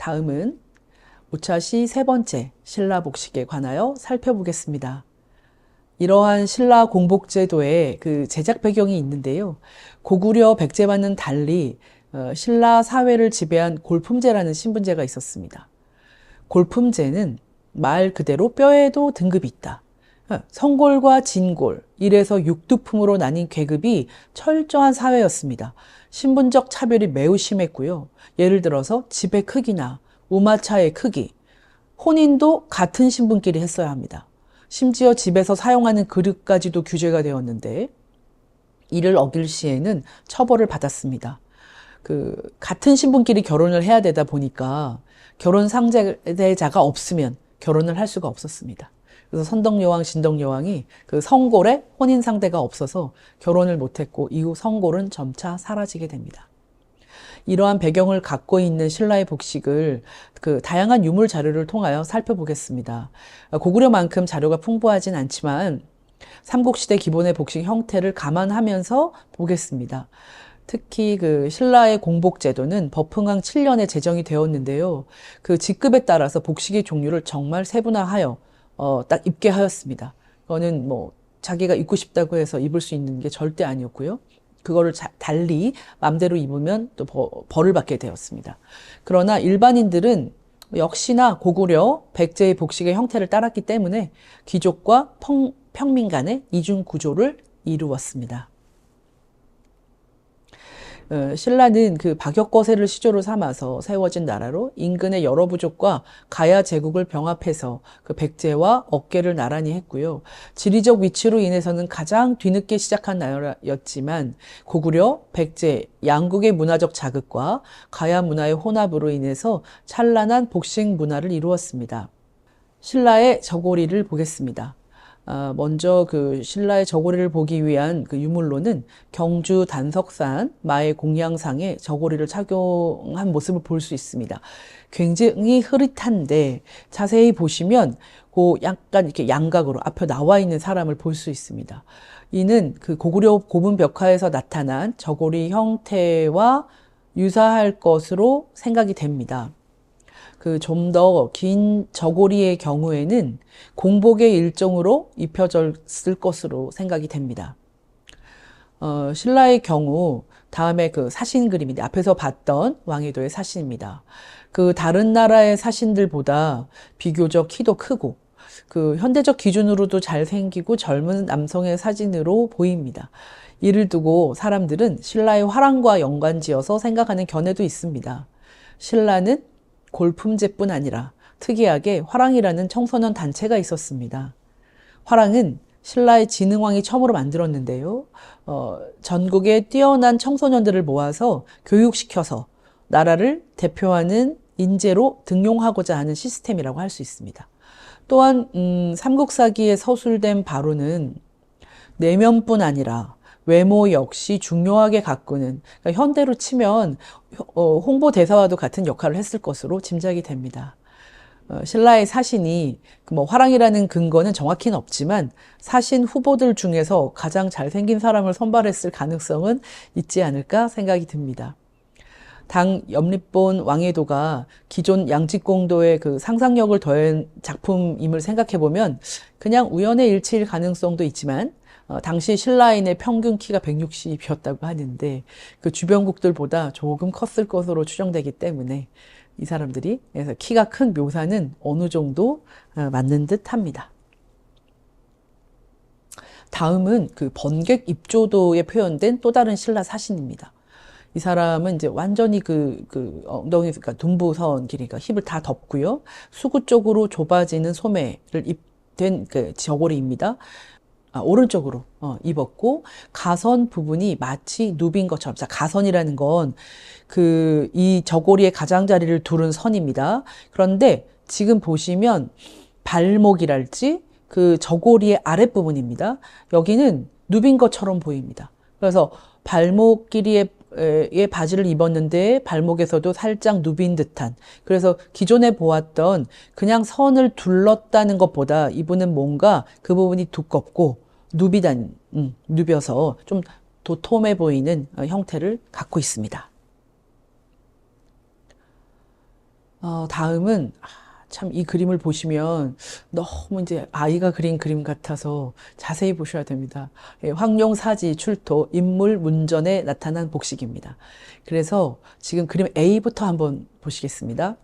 다음은 오차시 세 번째 신라 복식에 관하여 살펴보겠습니다. 이러한 신라 공복제도의 그 제작 배경이 있는데요. 고구려 백제와는 달리 신라 사회를 지배한 골품제라는 신분제가 있었습니다. 골품제는 말 그대로 뼈에도 등급이 있다. 성골과 진골, 1에서 6두품으로 나뉜 계급이 철저한 사회였습니다. 신분적 차별이 매우 심했고요. 예를 들어서 집의 크기나 우마차의 크기, 혼인도 같은 신분끼리 했어야 합니다. 심지어 집에서 사용하는 그릇까지도 규제가 되었는데 이를 어길 시에는 처벌을 받았습니다. 같은 신분끼리 결혼을 해야 되다 보니까 결혼 상대자가 없으면 결혼을 할 수가 없었습니다. 그래서 선덕여왕, 진덕여왕이 그 성골에 혼인 상대가 없어서 결혼을 못했고 이후 성골은 점차 사라지게 됩니다. 이러한 배경을 갖고 있는 신라의 복식을 다양한 유물 자료를 통하여 살펴보겠습니다. 고구려만큼 자료가 풍부하진 않지만 삼국시대 기본의 복식 형태를 감안하면서 보겠습니다. 특히 신라의 공복제도는 버풍왕 7년에 제정이 되었는데요. 그 직급에 따라서 복식의 종류를 정말 세분화하여 딱 입게 하였습니다. 그거는 자기가 입고 싶다고 해서 입을 수 있는 게 절대 아니었고요. 그거를 달리 맘대로 입으면 또 벌을 받게 되었습니다. 그러나 일반인들은 역시나 고구려, 백제의 복식의 형태를 따랐기 때문에 귀족과 평민 간의 이중 구조를 이루었습니다. 신라는 박역거세를 시조로 삼아서 세워진 나라로 인근의 여러 부족과 가야 제국을 병합해서 백제와 어깨를 나란히 했고요. 지리적 위치로 인해서는 가장 뒤늦게 시작한 나라였지만 고구려, 백제 양국의 문화적 자극과 가야 문화의 혼합으로 인해서 찬란한 복식 문화를 이루었습니다. 신라의 저고리를 보겠습니다. 먼저 신라의 저고리를 보기 위한 유물로는 경주 단석산 마의 공양상에 저고리를 착용한 모습을 볼 수 있습니다. 굉장히 흐릿한데 자세히 보시면 약간 이렇게 양각으로 앞에 나와 있는 사람을 볼 수 있습니다. 이는 고구려 고분 벽화에서 나타난 저고리 형태와 유사할 것으로 생각이 됩니다. 좀 더 긴 저고리의 경우에는 공복의 일종으로 입혀졌을 것으로 생각이 됩니다. 신라의 경우 다음에 사신 그림인데 앞에서 봤던 왕의도의 사신입니다. 다른 나라의 사신들보다 비교적 키도 크고 현대적 기준으로도 잘생기고 젊은 남성의 사진으로 보입니다. 이를 두고 사람들은 신라의 화랑과 연관지어서 생각하는 견해도 있습니다. 신라는 골품제뿐 아니라 특이하게 화랑이라는 청소년 단체가 있었습니다. 화랑은 신라의 진흥왕이 처음으로 만들었는데요. 전국의 뛰어난 청소년들을 모아서 교육시켜서 나라를 대표하는 인재로 등용하고자 하는 시스템이라고 할 수 있습니다. 또한 삼국사기에 서술된 바로는 내면뿐 아니라 외모 역시 중요하게 가꾸는, 그러니까 현대로 치면 홍보대사와도 같은 역할을 했을 것으로 짐작이 됩니다. 신라의 사신이 화랑이라는 근거는 정확히는 없지만 사신 후보들 중에서 가장 잘생긴 사람을 선발했을 가능성은 있지 않을까 생각이 듭니다. 당 염립본 왕의도가 기존 양직공도의 상상력을 더한 작품임을 생각해보면 그냥 우연의 일치일 가능성도 있지만 당시 신라인의 평균 키가 160이었다고 하는데 주변국들보다 조금 컸을 것으로 추정되기 때문에 이 사람들이 그래서 키가 큰 묘사는 어느 정도 맞는 듯 합니다. 다음은 번객 입조도에 표현된 또 다른 신라 사신입니다. 이 사람은 이제 완전히 엉덩이, 그러니까 둔부선 길이가 힙을 다 덮고요. 수구 쪽으로 좁아지는 소매를 입된 저고리입니다. 오른쪽으로 입었고 가선 부분이 마치 누빈 것처럼, 자, 가선이라는 건 이 저고리의 가장자리를 두른 선입니다. 그런데 지금 보시면 발목이랄지 저고리의 아랫부분입니다. 여기는 누빈 것처럼 보입니다. 그래서 발목 길이의 바지를 입었는데 발목에서도 살짝 누빈 듯한, 그래서 기존에 보았던 그냥 선을 둘렀다는 것보다 이분은 뭔가 그 부분이 두껍고 누벼서 좀 도톰해 보이는 형태를 갖고 있습니다. 다음은 참 이 그림을 보시면 너무 이제 아이가 그린 그림 같아서 자세히 보셔야 됩니다. 예, 황룡사지 출토 인물 문전에 나타난 복식입니다. 그래서 지금 그림 A부터 한번 보시겠습니다.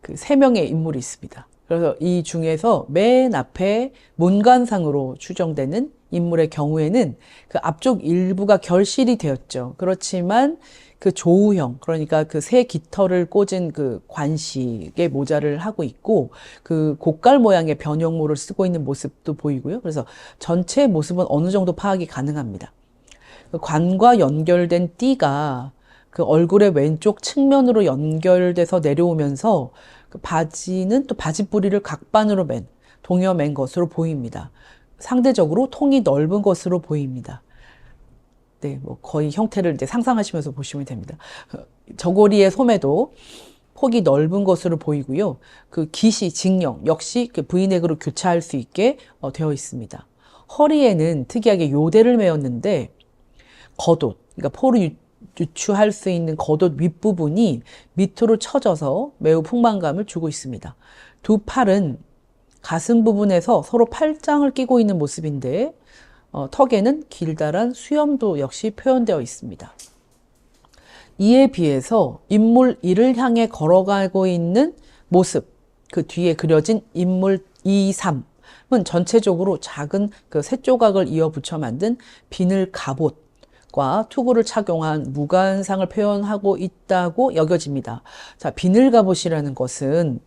그 세 명의 인물이 있습니다. 그래서 이 중에서 맨 앞에 문관상으로 추정되는 인물의 경우에는 그 앞쪽 일부가 결실이 되었죠. 그렇지만 그 조우형, 그러니까 그 새 깃털을 꽂은 그 관식의 모자를 하고 있고, 그 고깔 모양의 변형모를 쓰고 있는 모습도 보이고요. 그래서 전체 모습은 어느 정도 파악이 가능합니다. 그 관과 연결된 띠가 그 얼굴의 왼쪽 측면으로 연결돼서 내려오면서 그 바지는 또 바지 뿌리를 각반으로 동여맨 것으로 보입니다. 상대적으로 통이 넓은 것으로 보입니다. 네, 뭐 거의 형태를 이제 상상하시면서 보시면 됩니다. 저고리의 소매도 폭이 넓은 것으로 보이고요. 그 깃이 직령 역시 그 V넥으로 교차할 수 있게 되어 있습니다. 허리에는 특이하게 요대를 메었는데 겉옷, 그러니까 포를 유추할 수 있는 겉옷 윗부분이 밑으로 처져서 매우 풍만감을 주고 있습니다. 두 팔은 가슴 부분에서 서로 팔짱을 끼고 있는 모습인데 턱에는 길다란 수염도 역시 표현되어 있습니다. 이에 비해서 인물 1을 향해 걸어가고 있는 모습, 그 뒤에 그려진 인물 2, 3은 전체적으로 작은 그 세 조각을 이어 붙여 만든 비늘 갑옷과 투구를 착용한 무관상을 표현하고 있다고 여겨집니다. 자, 비늘 갑옷이라는 것은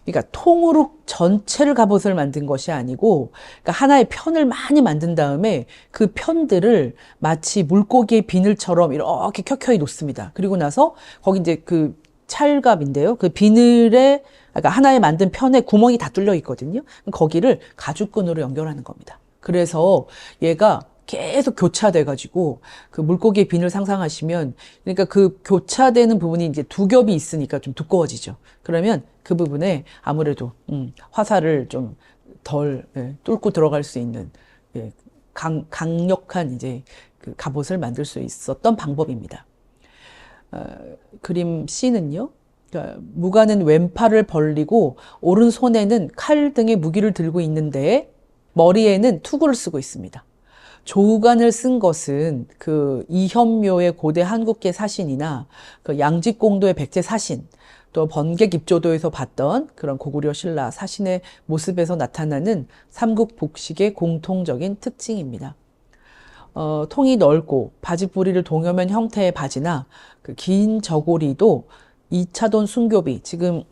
그러니까 통으로 전체를 갑옷을 만든 것이 아니고, 그러니까 하나의 편을 많이 만든 다음에 그 편들을 마치 물고기의 비늘처럼 이렇게 켜켜이 놓습니다. 그리고 나서 거기 이제 그 찰갑인데요. 그 비늘에, 그러니까 하나의 만든 편에 구멍이 다 뚫려 있거든요. 거기를 가죽끈으로 연결하는 겁니다. 그래서 얘가 계속 교차돼가지고 그 물고기의 비늘 상상하시면, 그러니까 그 교차되는 부분이 이제 두 겹이 있으니까 좀 두꺼워지죠. 그러면 그 부분에 아무래도 화살을 좀 덜 뚫고 들어갈 수 있는 강력한 이제 그 갑옷을 만들 수 있었던 방법입니다. 그림 C는요. 그러니까 무관은 왼팔을 벌리고 오른손에는 칼 등의 무기를 들고 있는데 머리에는 투구를 쓰고 있습니다. 조우관을 쓴 것은 그 이현묘의 고대 한국계 사신이나 그 양직공도의 백제 사신, 또 번객입조도에서 봤던 그런 고구려 신라 사신의 모습에서 나타나는 삼국복식의 공통적인 특징입니다. 통이 넓고 바지 뿌리를 동여맨 형태의 바지나 그 긴 저고리도 2차돈 순교비, 지금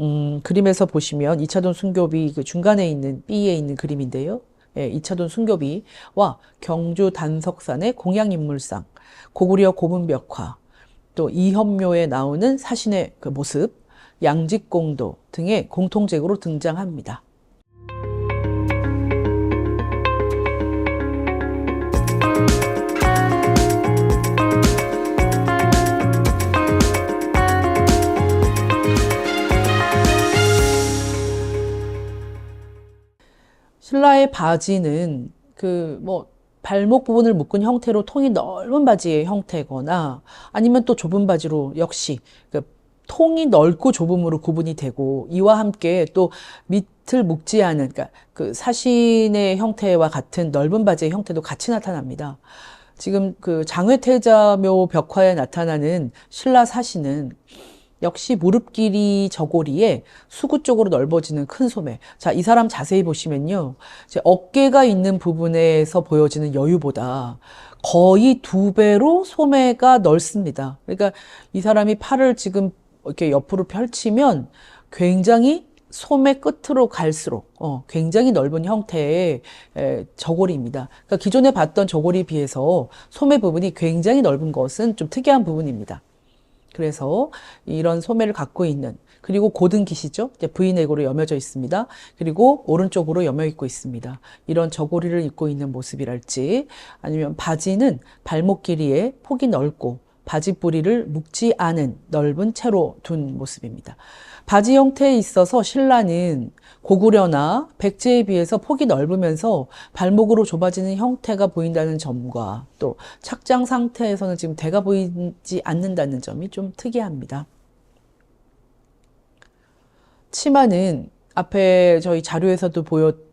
그림에서 보시면 2차돈 순교비 그 중간에 있는 B에 있는 그림인데요. 예, 2차돈 순교비와 경주 단석산의 공양인물상, 고구려 고분벽화, 또 이현묘에 나오는 사신의 그 모습, 양직공도 등의 공통적으로 등장합니다. 신라의 바지는 발목 부분을 묶은 형태로 통이 넓은 바지의 형태거나 아니면 또 좁은 바지로 역시 그 통이 넓고 좁음으로 구분이 되고, 이와 함께 또 밑을 묶지 않은, 그러니까 그 사신의 형태와 같은 넓은 바지의 형태도 같이 나타납니다. 지금 그 장외태자묘 벽화에 나타나는 신라 사신은 역시 무릎 길이 저고리에 수구 쪽으로 넓어지는 큰 소매. 자, 이 사람 자세히 보시면요. 이제 어깨가 있는 부분에서 보여지는 여유보다 거의 2배로 소매가 넓습니다. 그러니까 이 사람이 팔을 지금 이렇게 옆으로 펼치면 굉장히 소매 끝으로 갈수록 굉장히 넓은 형태의 저고리입니다. 그러니까 기존에 봤던 저고리에 비해서 소매 부분이 굉장히 넓은 것은 좀 특이한 부분입니다. 그래서 이런 소매를 갖고 있는, 그리고 고든 깃이죠. 이제 V넥으로 여며져 있습니다. 그리고 오른쪽으로 여며 있고 있습니다. 이런 저고리를 입고 있는 모습이랄지, 아니면 바지는 발목 길이에 폭이 넓고 바지 뿌리를 묶지 않은 넓은 채로 둔 모습입니다. 바지 형태에 있어서 신라는 고구려나 백제에 비해서 폭이 넓으면서 발목으로 좁아지는 형태가 보인다는 점과, 또 착장 상태에서는 지금 대가 보이지 않는다는 점이 좀 특이합니다. 치마는 앞에 저희 자료에서도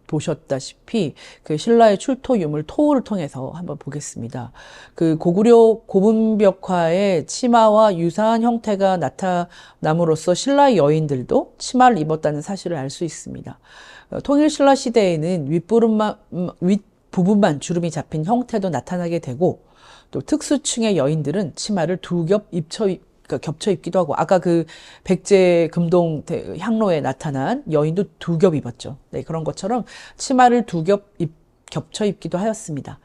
보셨다시피 그 신라의 출토 유물 토우를 통해서 한번 보겠습니다. 그 고구려 고분벽화의 치마와 유사한 형태가 나타남으로써 신라의 여인들도 치마를 입었다는 사실을 알 수 있습니다. 통일 신라 시대에는 윗부분만 주름이 잡힌 형태도 나타나게 되고 또 특수층의 여인들은 치마를 두 겹 그러니까 겹쳐 입기도 하고 아까 그 백제 금동 향로에 나타난 여인도 두 겹 입었죠. 네, 그런 것처럼 치마를 두 겹 겹쳐 입기도 하였습니다.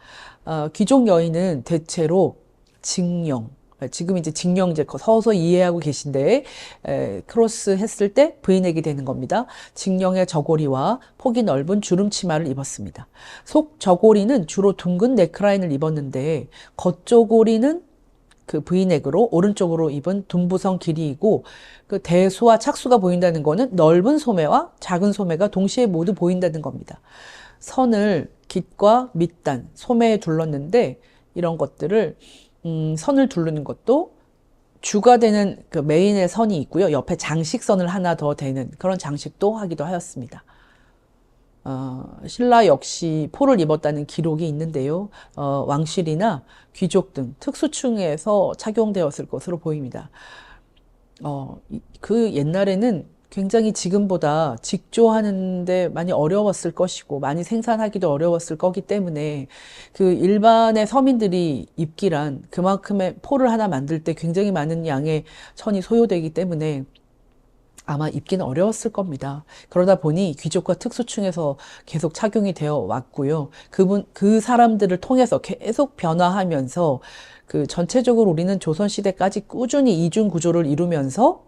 귀족 여인은 대체로 징령, 지금 이제 징령 이제 서서 이해하고 계신데 크로스 했을 때 브이넥이 되는 겁니다. 징령의 저고리와 폭이 넓은 주름 치마를 입었습니다. 속 저고리는 주로 둥근 넥라인을 입었는데 겉저고리는 그 브이넥으로 오른쪽으로 입은 둔부성 길이이고 그 대수와 착수가 보인다는 거는 넓은 소매와 작은 소매가 동시에 모두 보인다는 겁니다. 선을 깃과 밑단, 소매에 둘렀는데 이런 것들을 선을 두르는 것도 주가 되는 그 메인의 선이 있고요. 옆에 장식선을 하나 더 대는 그런 장식도 하기도 하였습니다. 신라 역시 포를 입었다는 기록이 있는데요. 왕실이나 귀족 등 특수층에서 착용되었을 것으로 보입니다. 그 옛날에는 굉장히 지금보다 직조하는데 많이 어려웠을 것이고 많이 생산하기도 어려웠을 거기 때문에 그 일반의 서민들이 입기란 그만큼의 포를 하나 만들 때 굉장히 많은 양의 천이 소요되기 때문에 아마 입기는 어려웠을 겁니다. 그러다 보니 귀족과 특수층에서 계속 착용이 되어 왔고요. 그 사람들을 통해서 계속 변화하면서 그 전체적으로 우리는 조선시대까지 꾸준히 이중 구조를 이루면서,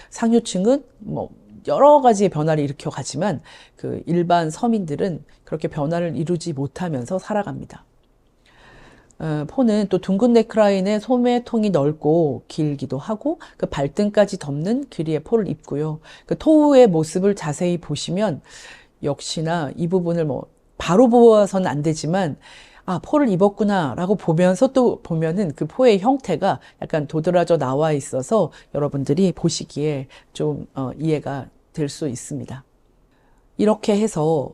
상류층은 뭐, 여러 가지의 변화를 일으켜 가지만 그 일반 서민들은 그렇게 변화를 이루지 못하면서 살아갑니다. 포는 또 둥근 넥라인에 소매통이 넓고 길기도 하고 그 발등까지 덮는 길이의 포를 입고요. 그 토우의 모습을 자세히 보시면 역시나 이 부분을 뭐 바로 보아서는 안 되지만 포를 입었구나라고 보면서 또 보면은 그 포의 형태가 약간 도드라져 나와 있어서 여러분들이 보시기에 좀 이해가 될 수 있습니다. 이렇게 해서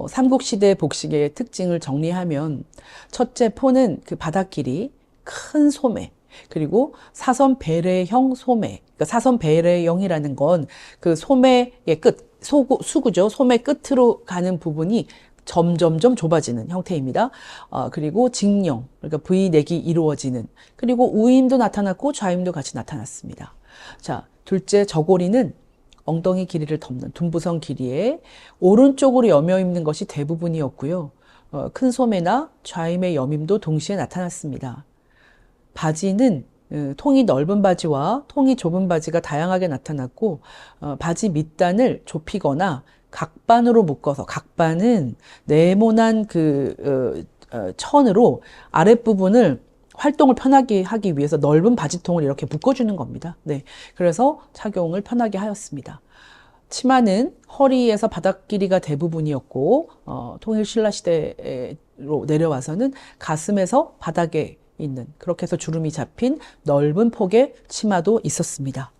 삼국시대 복식의 특징을 정리하면 첫째 포는 그 바닥 길이 큰 소매 그리고 사선 베레형 소매 그러니까 사선 베레형이라는 건 그 소매의 끝 수구죠. 소매 끝으로 가는 부분이 점점점 좁아지는 형태입니다. 그리고 직령 그러니까 V넥이 이루어지는 그리고 우임도 나타났고 좌임도 같이 나타났습니다. 자, 둘째 저고리는 엉덩이 길이를 덮는 둔부성 길이에 오른쪽으로 여며 입는 것이 대부분이었고요. 큰 소매나 좌임의 여밈도 동시에 나타났습니다. 바지는 통이 넓은 바지와 통이 좁은 바지가 다양하게 나타났고 바지 밑단을 좁히거나 각반으로 묶어서 각반은 네모난 그 천으로 아랫부분을 활동을 편하게 하기 위해서 넓은 바지통을 이렇게 묶어주는 겁니다. 네, 그래서 착용을 편하게 하였습니다. 치마는 허리에서 바닥 길이가 대부분이었고 통일 신라 시대로 내려와서는 가슴에서 바닥에 있는 그렇게 해서 주름이 잡힌 넓은 폭의 치마도 있었습니다.